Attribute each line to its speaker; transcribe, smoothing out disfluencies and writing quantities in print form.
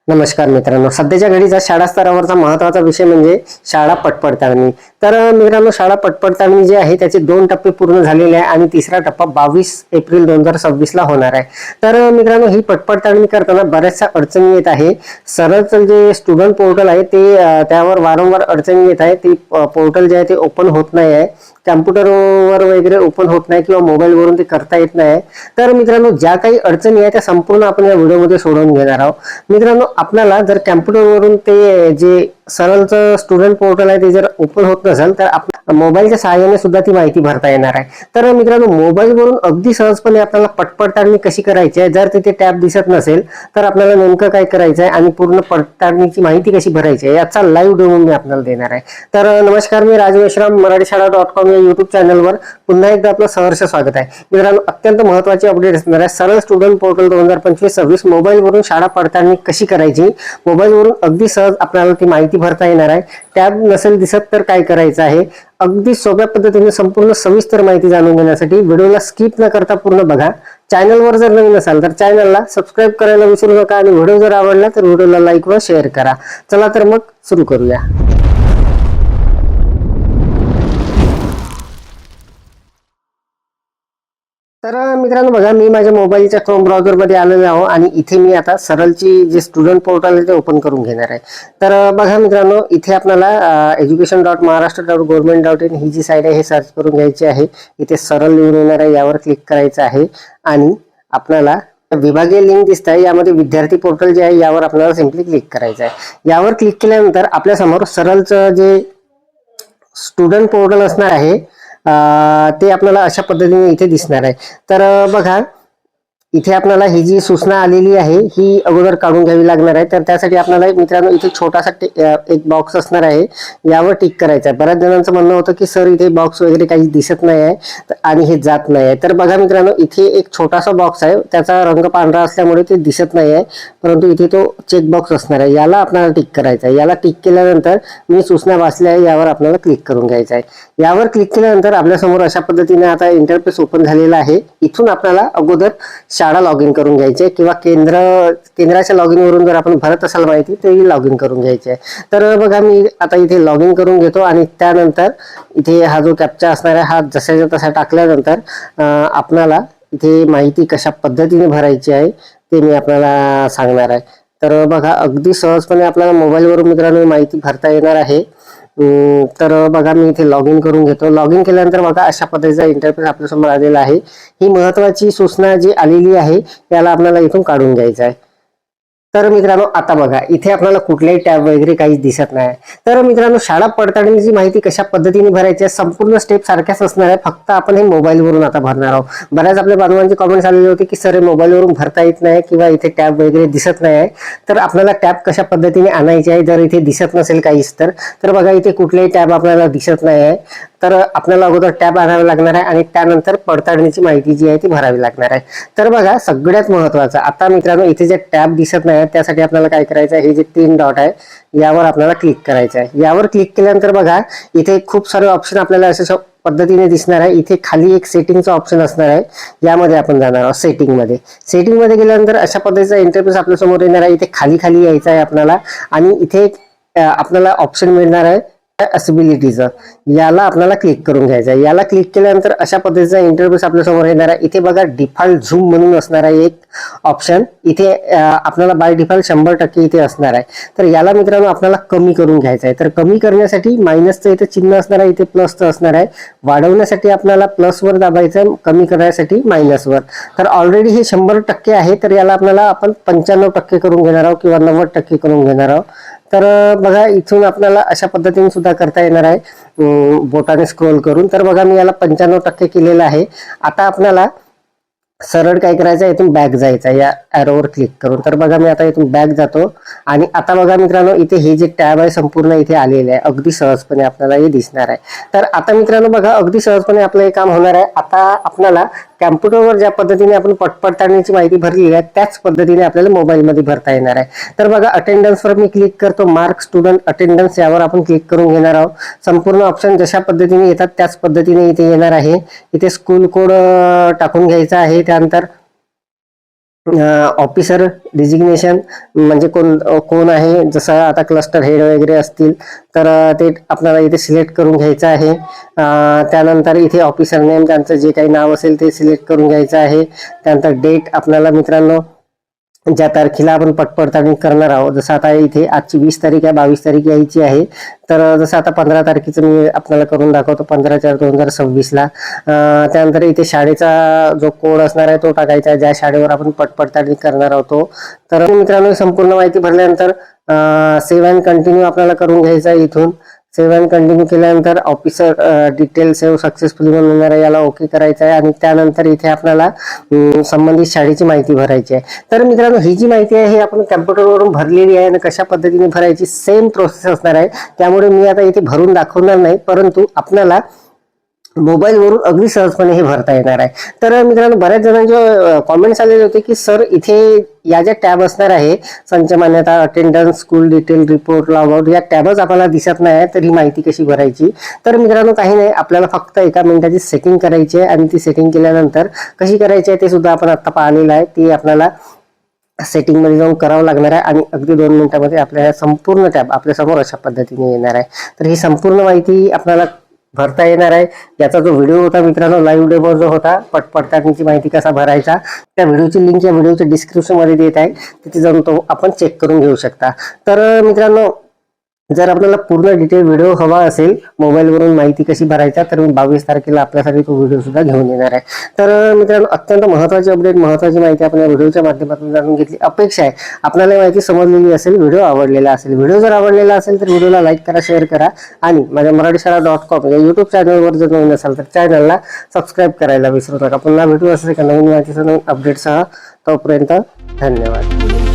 Speaker 1: नमस्कार मित्रांनो, सध्याच्या घडीचा शाळा स्तरावरचा महत्त्वाचा विषय म्हणजे शाळा पडताळणी. तर मित्रांनो, शाळा पडताळणी जी आहे त्याचे 2 टप्पे पूर्ण झालेले आहे आणि तिसरा टप्पा 22 एप्रिल 2026 ला होणार आहे. तर मित्रांनो, ही पडताळणी करताना बऱ्याचशा अडचणी येत आहे. सरळचं जे स्टुडंट पोर्टल आहे ते त्यावर वारंवार अडचणी येत आहे. ती पोर्टल जे आहे ते ओपन होत नाही आहे. कॅम्प्युटरवर वगैरे ओपन होत नाही किंवा मोबाईलवरून ते करता येत नाही. तर मित्रांनो, ज्या काही अडचणी आहेत त्या संपूर्ण आपण या व्हिडिओमध्ये सोडवून घेणार आहोत. मित्रांनो, आपल्याला जर कॅम्प्युटरवरून ते जे सरळचं स्टुडंट पोर्टल आहे ते जर ओपन होत नसेल तर आपण मोबाईलच्या सहाय्याने सुद्धा ती माहिती भरता येणार आहे. तर मित्रांनो, मोबाईलवरून अगदी सहजपणे आपल्याला पडताळणी कशी करायची आहे, जर तिथे टॅब दिसत नसेल तर आपल्याला नेमकं काय करायचं आहे आणि पूर्ण पडताळणीची माहिती कशी भरायची आहे याचा लाईव्ह डेमो मी आपल्याला देणार आहे. तर नमस्कार, मी राजू मेश्राम, मराठीशाळा.com या युट्यूब चॅनलवर पुन्हा एकदा आपलं सहर्ष स्वागत आहे. मित्रांनो, अत्यंत महत्त्वाची अपडेट असणार आहे. सरळ स्टुडंट पोर्टल 2025-26 मोबाईलवरून शाळा पडताळणी कशी करायची, मोबाईलवरून अगदी सहज आपल्याला ती माहिती भरता येणार आहे. टॅब नसेल दिसत तर काय करायचं आहे, अगदी सोप्या पद्धतीने संपूर्ण सविस्तर माहिती जाणून घेण्यासाठी व्हिडिओला स्किप न करता पूर्ण बघा. चॅनलवर जर नवीन असाल तर चॅनलला सबस्क्राईब करायला विसरू नका आणि व्हिडिओ जर आवडला तर व्हिडिओला लाईक व शेअर करा. चला तर मग सुरू करूया. तर मित्रांनो बघा, मी माझ्या मोबाईलच्या क्रोम ब्राउझर मध्ये आलेलो आहे आणि इथे मी आता सरळची जे स्टुडंट पोर्टल आहे ते ओपन करून घेणार आहे. तर बघा मित्रांनो, इथे आपल्याला education.maharashtra.government.in ही जी साईट आहे हे सर्च करून घ्यायची आहे. इथे सरळ लिहून येणार आहे, यावर क्लिक करायचं आहे आणि आपल्याला विभागीय लिंक दिसत आहे, यामध्ये विद्यार्थी पोर्टल जे आहे यावर आपल्याला सिम्पली क्लिक करायचं आहे. यावर क्लिक केल्यानंतर आपल्या समोर सरळचं जे स्टुडंट पोर्टल असणार आहे ते आपल्याला अशा पद्धतीने इथे दिसणार आहे. तर बघा, इथे आपल्याला ही जी सूचना आलेली आहे ही अगोदर काढून घ्यावी लागणार आहे. तर त्यासाठी आपल्याला मित्रांनो इथे छोटासा एक बॉक्स असणार आहे, यावर टिक करायचं आहे. बऱ्याच जणांचं म्हणणं होतं की सर इथे बॉक्स वगैरे काही दिसत नाही आहे आणि हे जात नाही आहे. तर बघा मित्रांनो, इथे एक छोटासा बॉक्स आहे, त्याचा रंग पांढरा असल्यामुळे ते दिसत नाही आहे, परंतु इथे तो चेक बॉक्स असणार आहे, याला आपल्याला टिक करायचा आहे. याला टिक केल्यानंतर मी सूचना वाचल्या आहे, यावर आपल्याला क्लिक करून घ्यायचं आहे. यावर क्लिक केल्यानंतर आपल्यासमोर अशा पद्धतीने आता इंटरफेस ओपन झालेला आहे. इथून आपल्याला अगोदर शाळा लॉग इन करून घ्यायची आहे किंवा केंद्राच्या लॉग इन वरून जर आपण भरत असाल माहिती तरी लॉग इन करून घ्यायची आहे. तर बघा, मी आता इथे लॉग इन करून घेतो आणि त्यानंतर इथे हा जो कॅप्चा असणार आहे हा जसाच्या तसा टाकल्यानंतर आपल्याला इथे माहिती कशा पद्धतीने भरायची आहे ते मी आपल्याला सांगणार आहे. तर बघा, अगदी सहजपणे आपल्याला मोबाईलवरून मित्रांनो माहिती भरता येणार आहे. तर बघा, मी इथे लॉग इन करून घेतो. लॉग इन केल्यानंतर बघा अशा पद्धतीचा इंटरफेस आपल्यासमोर आलेला आहे. ही महत्वाची सूचना जी आलेली आहे त्याला आपल्याला इथून काढून घ्यायचं आहे. तर मित्रांनो, आता बघा, इथे आपल्याला कुठलेही टॅब वगैरे काही दिसत नाही. तर मित्रांनो, शाळा पडताळणीची माहिती कशा पद्धतीने भरायची आहे, संपूर्ण स्टेप सारख्याच असणार आहे, फक्त आपण हे मोबाईलवरून आता भरणार आहोत. बऱ्याच आपल्या बांधवांचे कॉमेंट्स आलेले होते की सर मोबाईलवरून भरता येत नाही किंवा इथे टॅब वगैरे दिसत नाही आहे. तर आपल्याला टॅब कशा पद्धतीने आणायचे आहे जर इथे दिसत नसेल काहीच तर बघा, इथे कुठलेही टॅब आपल्याला दिसत नाही आहे. तर आपल्याला अगोदर टॅब आणावे लागणार आहे आणि त्यानंतर पडताळणीची माहिती जी आहे ती भरावी लागणार आहे. तर बघा, सगळ्यात महत्वाचं आता मित्रांनो, इथे जे टॅब दिसत नाही त्यासाठी आपल्याला काय करायचं आहे, हे जे 3 डॉट आहे यावर आपल्याला क्लिक करायचं आहे. यावर क्लिक केल्यानंतर बघा, इथे खूप सारे ऑप्शन आपल्याला अशा पद्धतीने दिसणार आहे. इथे खाली एक सेटिंगचा ऑप्शन असणार आहे, यामध्ये आपण जाणार आहोत. सेटिंग मध्ये गेल्यानंतर अशा पद्धतीचा इंटरफेस आपल्या समोर येणार आहे. इथे खाली खाली यायचं आहे आपल्याला आणि इथे आपल्याला ऑप्शन मिळणार आहे असिबिलिटीचं, याला आपल्याला क्लिक करून घ्यायचं आहे. याला क्लिक केल्यानंतर अशा पद्धतीचा इंटरफेस आपल्या समोर येणार आहे. इथे बघा, डिफॉल्ट झूम म्हणून असणार आहे एक ऑप्शन, इथे आपल्याला बाय डिफॉल्ट 100% इथे असणार आहे. तर याला मित्रांनो आपल्याला कमी करून घ्यायचं आहे. तर कमी करण्यासाठी मायनसचं इथे चिन्ह असणार आहे, इथे प्लसचं असणार आहे. वाढवण्यासाठी आपल्याला प्लसवर दाबायचं, कमी करण्यासाठी मायनसवर. तर ऑलरेडी हे 100% आहे, तर याला आपल्याला आपण 95% करून घेणार आहोत किंवा 90% करून घेणार आहोत. तर बघा, इथून आपल्याला अशा पद्धतीने सुद्धा करता येणार आहे बोटाने स्क्रोल करून. तर बघा, मी याला 95% केलेलं आहे. आता आपल्याला सरळ काय करायचं, इथून बॅक जायचं या ॲरोवर क्लिक करून. तर बघा, मी आता इथून बॅक जातो आणि आता बघा मित्रांनो, इथे हे जे टॅब आहे संपूर्ण इथे आलेले आहे, अगदी सहजपणे आपल्याला हे दिसणार आहे. तर आता मित्रांनो बघा, अगदी सहजपणे आपलं हे काम होणार आहे. आता आपल्याला कॅम्प्युटरवर ज्या पद्धतीने आपण पडताळणीची माहिती भरली आहे त्याच पद्धतीने आपल्याला मोबाईलमध्ये भरता येणार आहे. तर बघा, अटेंडन्सवर मी क्लिक करतो, मार्क स्टुडंट अटेंडन्स यावर आपण क्लिक करून घेणार आहोत. संपूर्ण ऑप्शन जशा पद्धतीने येतात त्याच पद्धतीने इथे येणार आहे. इथे स्कूल कोड टाकून घ्यायचा आहे. त्यानंतर ऑफिसर डिजिग्नेशन म्हणजे कोण आहे, जसं आता क्लस्टर हेड वगैरे असतील तर ते आपल्याला इथे सिलेक्ट करून घ्यायचं आहे. त्यानंतर इथे ऑफिसर नेम त्यांचं जे काही नाव असेल ते सिलेक्ट करून घ्यायचं आहे. त्यानंतर डेट आपल्याला मित्रांनो ज्या तारखेला आपण पडताळणी करणार आहोत, जसं आता इथे आजची 20 तारीख आहे, 22 तारीख यायची आहे, तर जसं आता 15 तारखेचं मी आपल्याला करून दाखवतो, 15/4/2026 त्यानंतर इथे शाळेचा जो कोड असणार आहे तो टाकायचा आहे, ज्या शाळेवर आपण पडताळणी करणार आहोत. तर मित्रांनो संपूर्ण माहिती भरल्यानंतर सेव्ह अँड कंटिन्यू आपल्याला करून घ्यायचं आहे. इथून सेव्ह अँड कंटिन्यू केल्यानंतर ऑफिसर डिटेल सेव्ह सक्सेसफुली म्हणून येणार आहे, याला ओके करायचं आहे. आणि त्यानंतर इथे आपल्याला संबंधित शाळेची माहिती भरायची आहे. तर मित्रांनो ही जी माहिती आहे ही आपण कॅम्प्युटरवरून भरलेली आहे आणि कशा पद्धतीने भरायची सेम प्रोसेस असणार आहे. त्यामुळे मी आता इथे भरून दाखवणार नाही, परंतु आपल्याला मोबाईलवरून अगदी सहजपणे हे भरता येणार आहे. तर मित्रांनो बऱ्याच जणांचे कॉमेंट्स आलेले होते की सर इथे या ज्या टॅब असणार आहे, संच मान्यता, attendance, school detail, report, log out, या टॅबच आपल्याला दिसत नाही, तर ही माहिती कशी भरायची. तर मित्रांनो काही नाही, आपल्याला फक्त 1 मिनिटाची सेटिंग करायची आहे आणि ती सेटिंग केल्यानंतर कशी करायची आहे ते सुद्धा आपण आता पाहिलेलं आहे. ती आपल्याला सेटिंग मध्ये जाऊन करावं लागणार आहे आणि अगदी 2 मिनिटांमध्ये आपल्याला संपूर्ण टॅब आपल्या समोर अशा पद्धतीने येणार आहे. तर ही संपूर्ण माहिती आपल्याला भरता येणार आहे. याचा जो व्हिडिओ होता मित्रांनो, लाईव्ह डेमो जो होता पडताळणीची माहिती कसा भरायचा, त्या व्हिडिओची लिंक या व्हिडिओच्या डिस्क्रिप्शन मध्ये देत आहे, तिथे जाऊन तो आपण चेक करून घेऊ शकता. तर मित्रांनो जर आपल्याला पूर्ण डिटेल व्हिडिओ हवा असेल मोबाईलवरून माहिती कशी भरायचा, तर मी 22 तारखेला आपल्यासाठी तो व्हिडिओ सुद्धा घेऊन येणार आहे. तर मित्रांनो अत्यंत महत्त्वाची अपडेट, महत्त्वाची माहिती आपण या व्हिडिओच्या माध्यमातून जाणून घेतली. अपेक्षा आहे आपल्याला माहिती समजलेली असेल, व्हिडिओ आवडलेला असेल. व्हिडिओ जर आवडलेला असेल तर व्हिडिओला लाईक करा, शेअर करा आणि माझ्या मराठीशाळा.com या युट्यूब चॅनलवर जर नवीन असाल तर चॅनलला सबस्क्राईब करायला विसरू नका. पुन्हा भेटू असं एका नवीन माहितीसह, नवीन अपडेटसह. तोपर्यंत धन्यवाद.